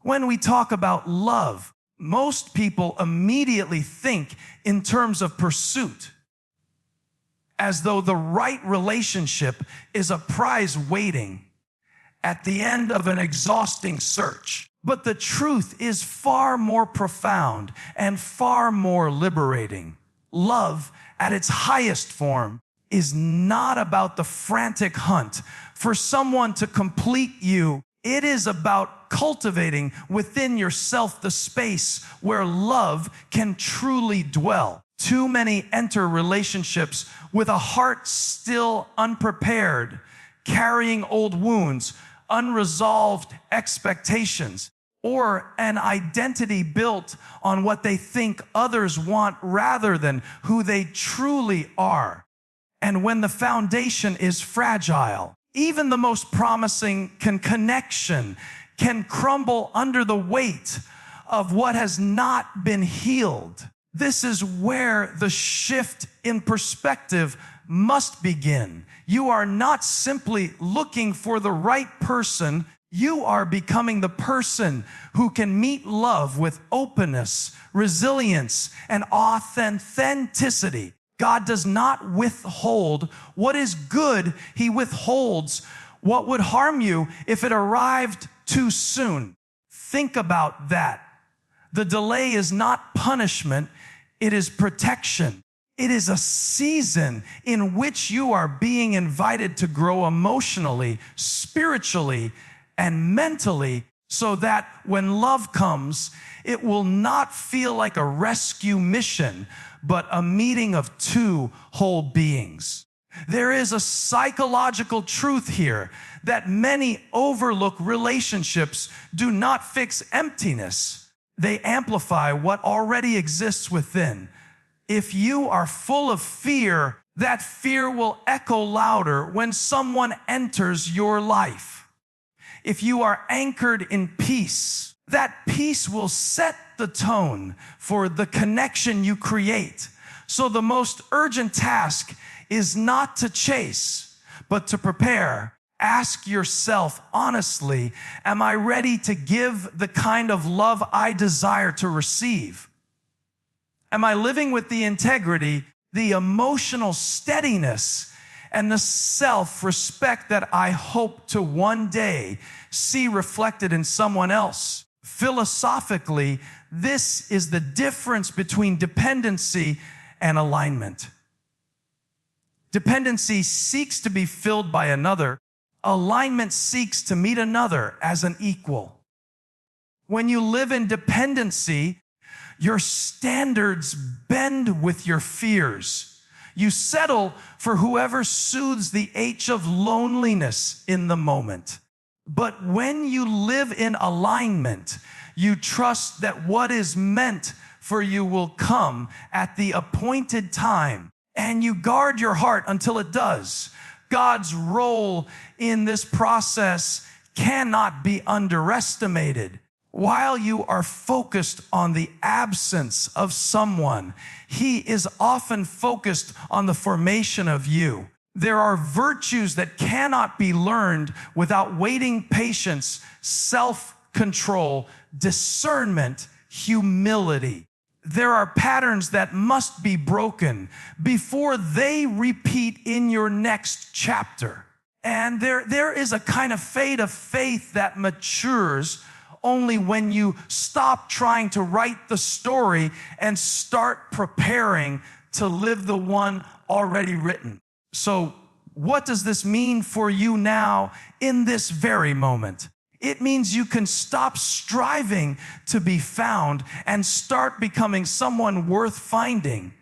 When we talk about love, most people immediately think in terms of pursuit, as though the right relationship is a prize waiting at the end of an exhausting search. But the truth is far more profound and far more liberating. Love, at its highest form, is not about the frantic hunt for someone to complete you. It is about cultivating within yourself the space where love can truly dwell. Too many enter relationships with a heart still unprepared, carrying old wounds, unresolved expectations, or an identity built on what they think others want rather than who they truly are. And when the foundation is fragile, even the most promising connection can crumble under the weight of what has not been healed. This is where the shift in perspective must begin. You are not simply looking for the right person. You are becoming the person who can meet love with openness, resilience, and authenticity. God does not withhold what is good. He withholds what would harm you if it arrived too soon. Think about that. The delay is not punishment. It is protection. It is a season in which you are being invited to grow emotionally, spiritually, and mentally, so that when love comes, it will not feel like a rescue mission, but a meeting of two whole beings. There is a psychological truth here that many overlook. Relationships do not fix emptiness. They amplify what already exists within. If you are full of fear, that fear will echo louder when someone enters your life. If you are anchored in peace, that peace will set the tone for the connection you create. So the most urgent task is not to chase, but to prepare. Ask yourself honestly, am I ready to give the kind of love I desire to receive? Am I living with the integrity, the emotional steadiness, and the self-respect that I hope to one day see reflected in someone else? Philosophically, this is the difference between dependency and alignment. Dependency seeks to be filled by another. Alignment seeks to meet another as an equal. When you live in dependency, your standards bend with your fears. You settle for whoever soothes the ache of loneliness in the moment. But when you live in alignment, you trust that what is meant for you will come at the appointed time, and you guard your heart until it does. God's role in this process cannot be underestimated. While you are focused on the absence of someone, He is often focused on the formation of you. There are virtues that cannot be learned without waiting, patience, self-control, discernment, humility. There are patterns that must be broken before they repeat in your next chapter. And there is a kind of fade of faith that matures only when you stop trying to write the story and start preparing to live the one already written. So what does this mean for you now in this very moment? It means you can stop striving to be found and start becoming someone worth finding.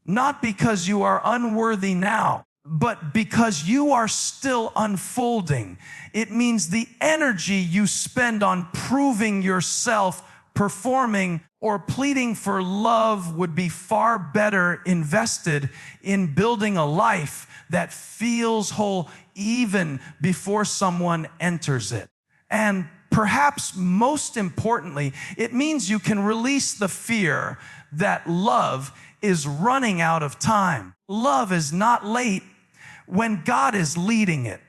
Not because you are unworthy now, but because you are still unfolding. It means the energy you spend on proving yourself, performing, or pleading for love would be far better invested in building a life that feels whole even before someone enters it. And perhaps most importantly, it means you can release the fear that love is running out of time. Love is not late when God is leading it.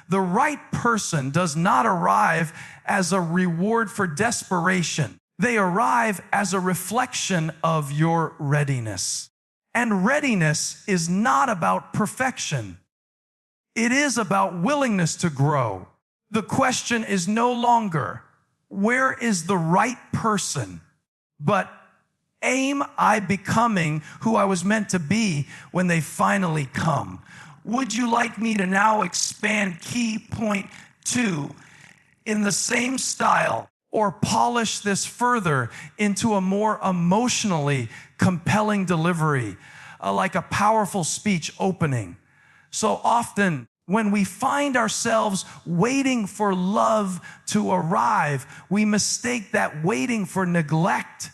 The right person does not arrive as a reward for desperation. They arrive as a reflection of your readiness. And readiness is not about perfection. It is about willingness to grow. The question is no longer, where is the right person? But am I becoming who I was meant to be when they finally come? Would you like me to now expand key point 2 in the same style, or polish this further into a more emotionally compelling delivery, like a powerful speech opening? So often, when we find ourselves waiting for love to arrive, we mistake that waiting for neglect.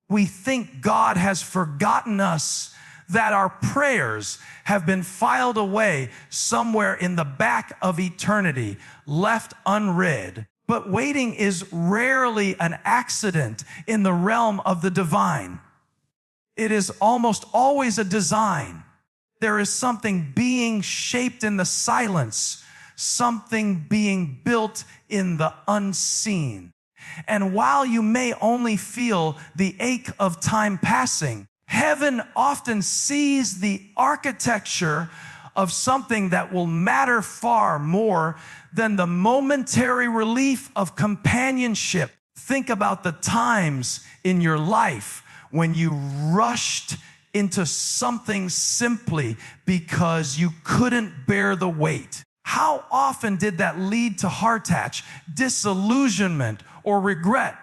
We think God has forgotten us, that our prayers have been filed away somewhere in the back of eternity, left unread. But waiting is rarely an accident in the realm of the divine. It is almost always a design. There is something being shaped in the silence, something being built in the unseen. And while you may only feel the ache of time passing, heaven often sees the architecture of something that will matter far more than the momentary relief of companionship. Think about the times in your life when you rushed into something simply because you couldn't bear the weight. How often did that lead to heartache, disillusionment, or regret?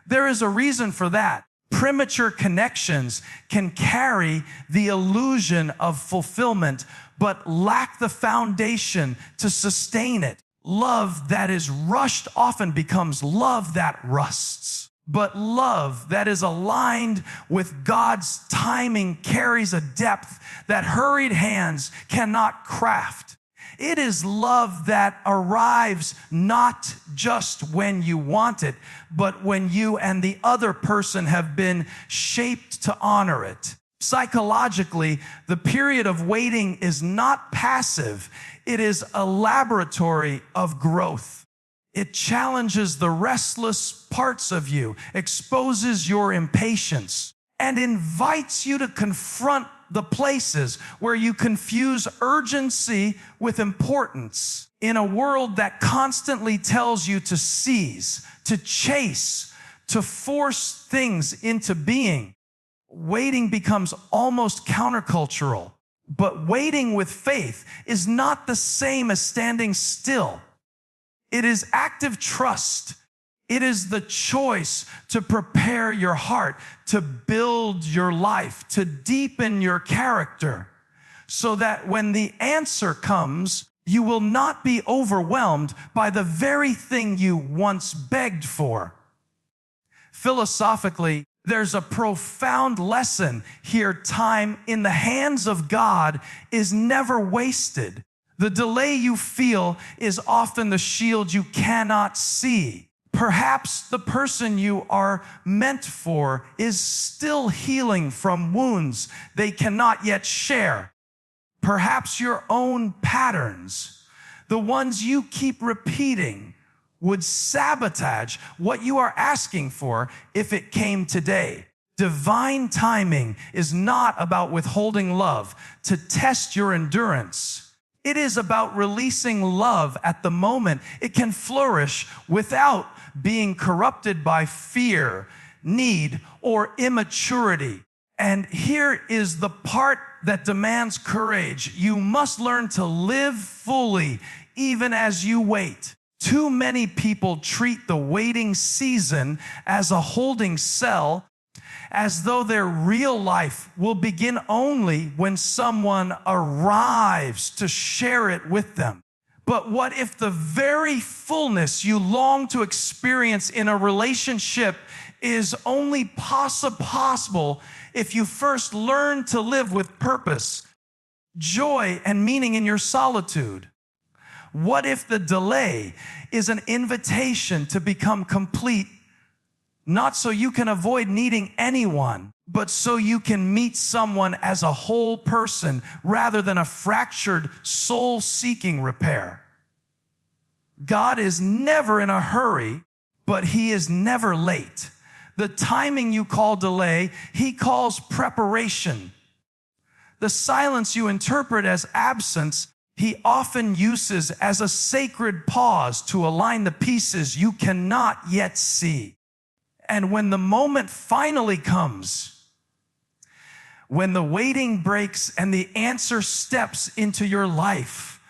There is a reason for that. Premature connections can carry the illusion of fulfillment, but lack the foundation to sustain it. Love that is rushed often becomes love that rusts. But love that is aligned with God's timing carries a depth that hurried hands cannot craft. It is love that arrives not just when you want it, but when you and the other person have been shaped to honor it. Psychologically, the period of waiting is not passive. It is a laboratory of growth. It challenges the restless parts of you, exposes your impatience, and invites you to confront the places where you confuse urgency with importance. In a world that constantly tells you to seize, to chase, to force things into being, waiting becomes almost countercultural. But waiting with faith is not the same as standing still. It is active trust. It is the choice to prepare your heart, to build your life, to deepen your character, so that when the answer comes, you will not be overwhelmed by the very thing you once begged for. Philosophically, there's a profound lesson here. Time in the hands of God is never wasted. The delay you feel is often the shield you cannot see. Perhaps the person you are meant for is still healing from wounds they cannot yet share. Perhaps your own patterns, the ones you keep repeating, would sabotage what you are asking for if it came today. Divine timing is not about withholding love to test your endurance. It is about releasing love at the moment. It can flourish without being corrupted by fear, need, or immaturity. And here is the part that demands courage. You must learn to live fully even as you wait. Too many people treat the waiting season as a holding cell, as though their real life will begin only when someone arrives to share it with them. But what if the very fullness you long to experience in a relationship is only possible if you first learn to live with purpose, joy, and meaning in your solitude? What if the delay is an invitation to become complete not so you can avoid needing anyone, but so you can meet someone as a whole person rather than a fractured, soul-seeking repair. God is never in a hurry, but He is never late. The timing you call delay, He calls preparation. The silence you interpret as absence, He often uses as a sacred pause to align the pieces you cannot yet see. And when the moment finally comes, when the waiting breaks and the answer steps into your life,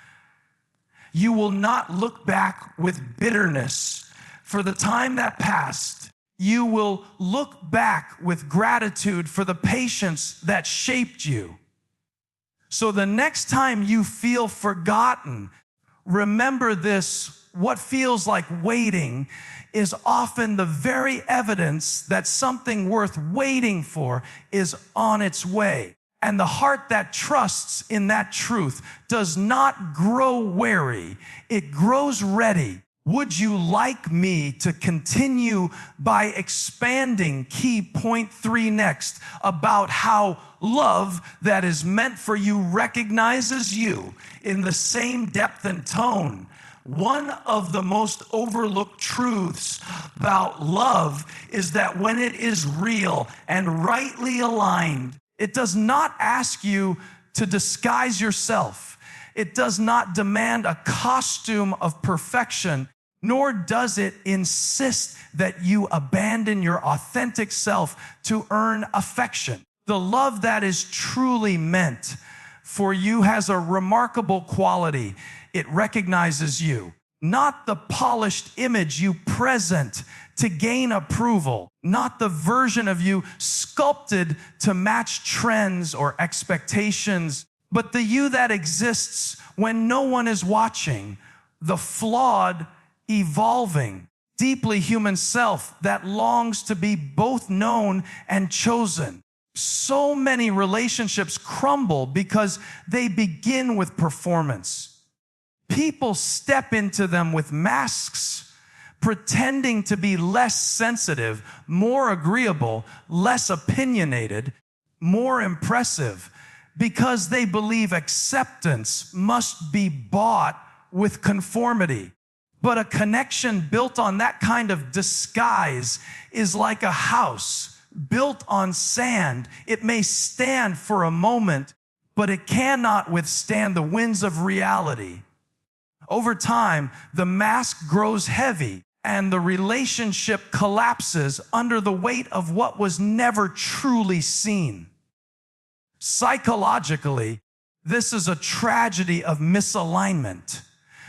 you will not look back with bitterness for the time that passed. You will look back with gratitude for the patience that shaped you. So the next time you feel forgotten, remember this: what feels like waiting is often the very evidence that something worth waiting for is on its way. And the heart that trusts in that truth does not grow weary, it grows ready. Would you like me to continue by expanding key point 3 next about how love that is meant for you recognizes you in the same depth and tone? One of the most overlooked truths about love is that when it is real and rightly aligned, it does not ask you to disguise yourself. It does not demand a costume of perfection, nor does it insist that you abandon your authentic self to earn affection. The love that is truly meant for you has a remarkable quality. It recognizes you, not the polished image you present to gain approval, not the version of you sculpted to match trends or expectations, but the you that exists when no one is watching, the flawed, evolving, deeply human self that longs to be both known and chosen. So many relationships crumble because they begin with performance. People step into them with masks, pretending to be less sensitive, more agreeable, less opinionated, more impressive, because they believe acceptance must be bought with conformity. But a connection built on that kind of disguise is like a house built on sand. It may stand for a moment, but it cannot withstand the winds of reality. Over time, the mask grows heavy and the relationship collapses under the weight of what was never truly seen. Psychologically, this is a tragedy of misalignment.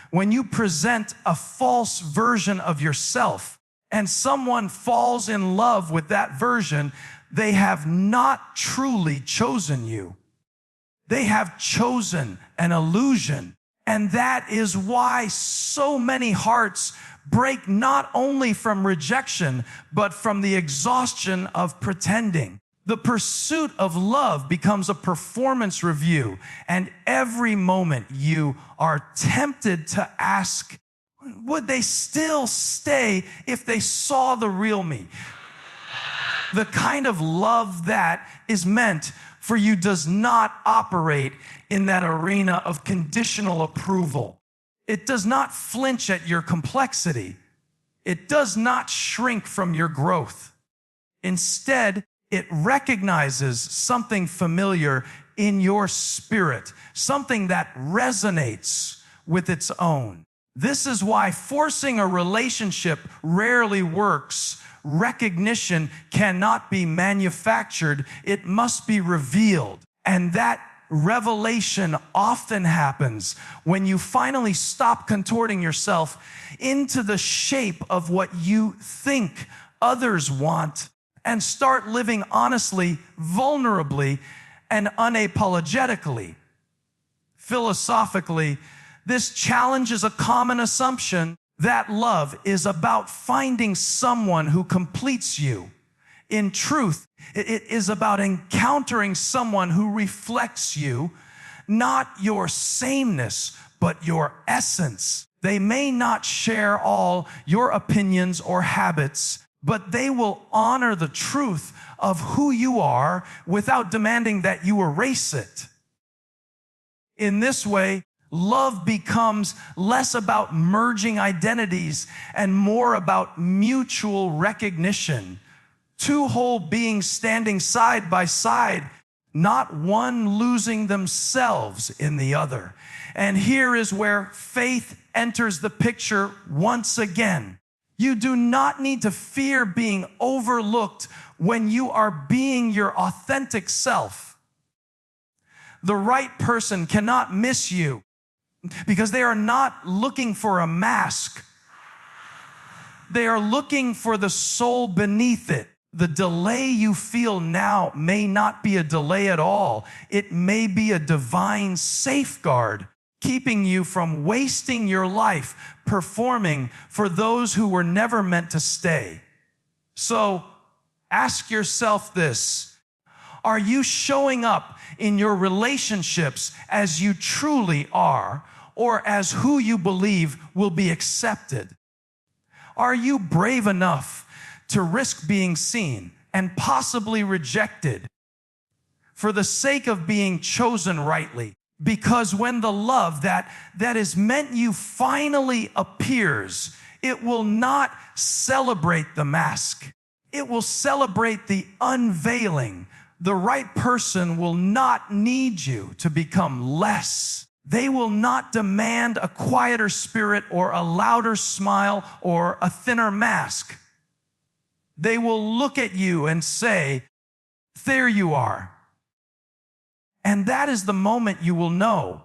When you present a false version of yourself and someone falls in love with that version, they have not truly chosen you. They have chosen an illusion. And that is why so many hearts break not only from rejection, but from the exhaustion of pretending. The pursuit of love becomes a performance review, and every moment you are tempted to ask, would they still stay if they saw the real me? The kind of love that is meant for you does not operate in that arena of conditional approval. It does not flinch at your complexity. It does not shrink from your growth. Instead, it recognizes something familiar in your spirit, something that resonates with its own. This is why forcing a relationship rarely works. Recognition cannot be manufactured. It must be revealed. And that revelation often happens when you finally stop contorting yourself into the shape of what you think others want and start living honestly, vulnerably, and unapologetically. Philosophically, this challenges a common assumption that love is about finding someone who completes you. In truth, it is about encountering someone who reflects you, not your sameness, but your essence. They may not share all your opinions or habits, but they will honor the truth of who you are without demanding that you erase it. In this way, love becomes less about merging identities and more about mutual recognition. Two whole beings standing side by side, not one losing themselves in the other. And here is where faith enters the picture once again. You do not need to fear being overlooked when you are being your authentic self. The right person cannot miss you because they are not looking for a mask. They are looking for the soul beneath it. The delay you feel now may not be a delay at all. It may be a divine safeguard keeping you from wasting your life performing for those who were never meant to stay. So ask yourself this: are you showing up in your relationships as you truly are, or as who you believe will be accepted? Are you brave enough to risk being seen and possibly rejected for the sake of being chosen rightly? Because when the love that is meant you finally appears, it will not celebrate the mask. It will celebrate the unveiling. The right person will not need you to become less. They will not demand a quieter spirit or a louder smile or a thinner mask. They will look at you and say, "There you are." And that is the moment you will know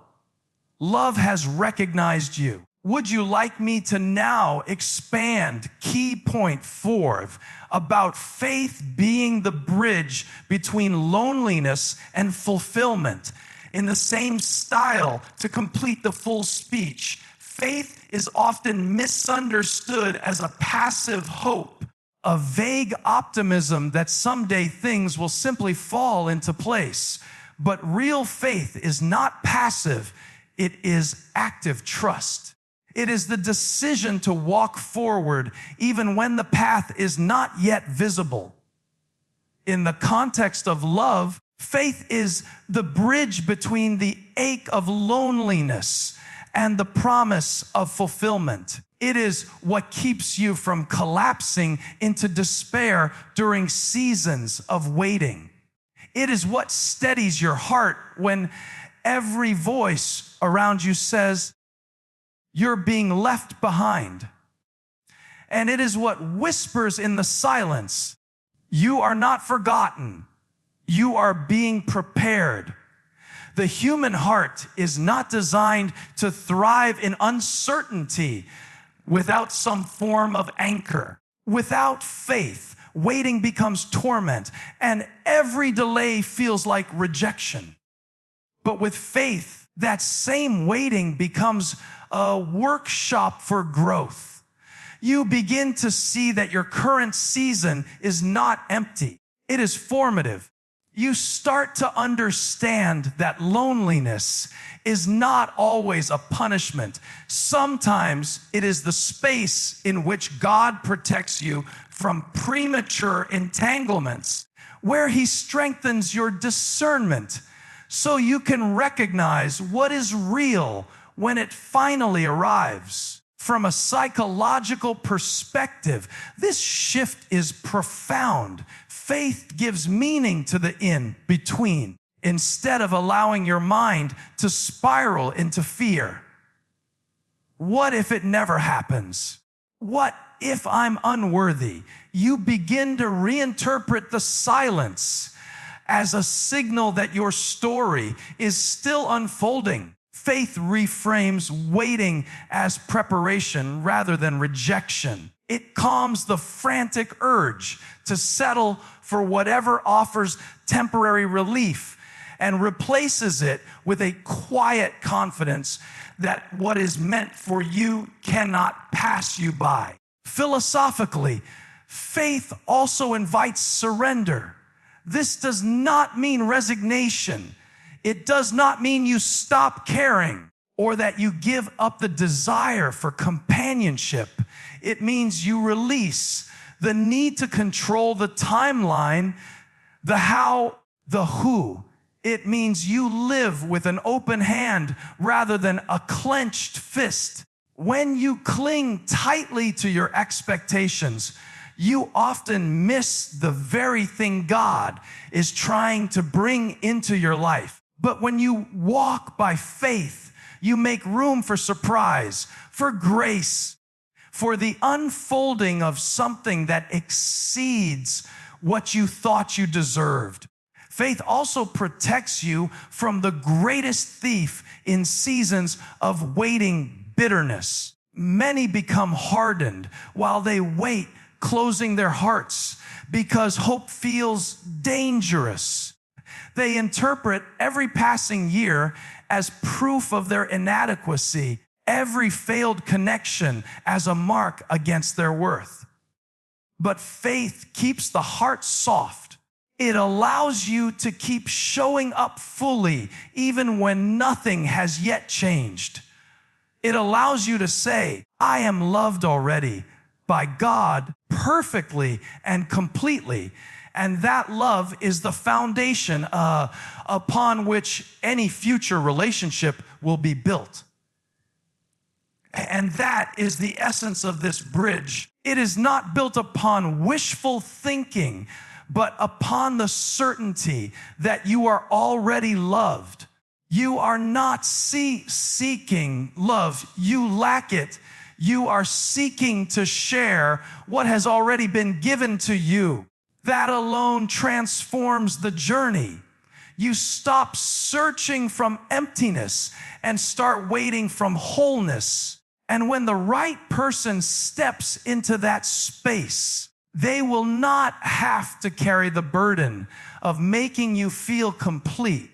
love has recognized you. Would you like me to now expand key point 4 about faith being the bridge between loneliness and fulfillment? In the same style, to complete the full speech, faith is often misunderstood as a passive hope, a vague optimism that someday things will simply fall into place. But real faith is not passive, it is active trust. It is the decision to walk forward even when the path is not yet visible. In the context of love, faith is the bridge between the ache of loneliness and the promise of fulfillment. It is what keeps you from collapsing into despair during seasons of waiting. It is what steadies your heart when every voice around you says, "You're being left behind." And it is what whispers in the silence, "You are not forgotten. You are being prepared." The human heart is not designed to thrive in uncertainty without some form of anchor. Without faith, waiting becomes torment, and every delay feels like rejection. But with faith, that same waiting becomes a workshop for growth. You begin to see that your current season is not empty. It is formative. You start to understand that loneliness is not always a punishment. Sometimes it is the space in which God protects you from premature entanglements, where He strengthens your discernment so you can recognize what is real when it finally arrives. From a psychological perspective, this shift is profound. Faith gives meaning to the in-between instead of allowing your mind to spiral into fear. What if it never happens? What if I'm unworthy? You begin to reinterpret the silence as a signal that your story is still unfolding. Faith reframes waiting as preparation rather than rejection. It calms the frantic urge to settle for whatever offers temporary relief and replaces it with a quiet confidence that what is meant for you cannot pass you by. Philosophically, faith also invites surrender. This does not mean resignation. It does not mean you stop caring or that you give up the desire for companionship. It means you release the need to control the timeline, the how, the who. It means you live with an open hand rather than a clenched fist. When you cling tightly to your expectations, you often miss the very thing God is trying to bring into your life. But when you walk by faith, you make room for surprise, for grace, for the unfolding of something that exceeds what you thought you deserved. Faith also protects you from the greatest thief in seasons of waiting bitterness. Many become hardened while they wait, closing their hearts because hope feels dangerous. They interpret every passing year as proof of their inadequacy, every failed connection as a mark against their worth. But faith keeps the heart soft. It allows you to keep showing up fully even when nothing has yet changed. It allows you to say, I am loved already by God perfectly and completely. And that love is the foundation upon which any future relationship will be built. And that is the essence of this bridge. It is not built upon wishful thinking, but upon the certainty that you are already loved. You are not seeking love. You lack it. You are seeking to share what has already been given to you. That alone transforms the journey. You stop searching from emptiness and start waiting from wholeness. And when the right person steps into that space, they will not have to carry the burden of making you feel complete.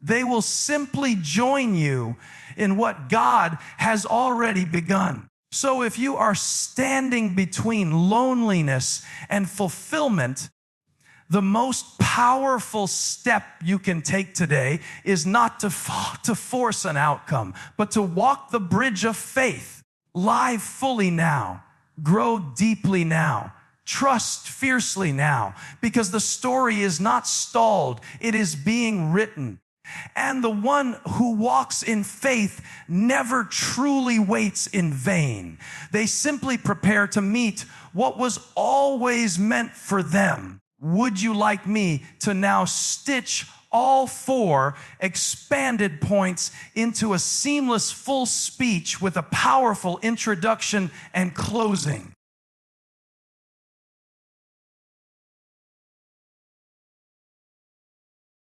They will simply join you in what God has already begun. So if you are standing between loneliness and fulfillment, the most powerful step you can take today is not to force an outcome, but to walk the bridge of faith. Live fully now. Grow deeply now. Trust fiercely now, because the story is not stalled. It is being written. And the one who walks in faith never truly waits in vain. They simply prepare to meet what was always meant for them. Would you like me to now stitch all 4 expanded points into a seamless full speech with a powerful introduction and closing?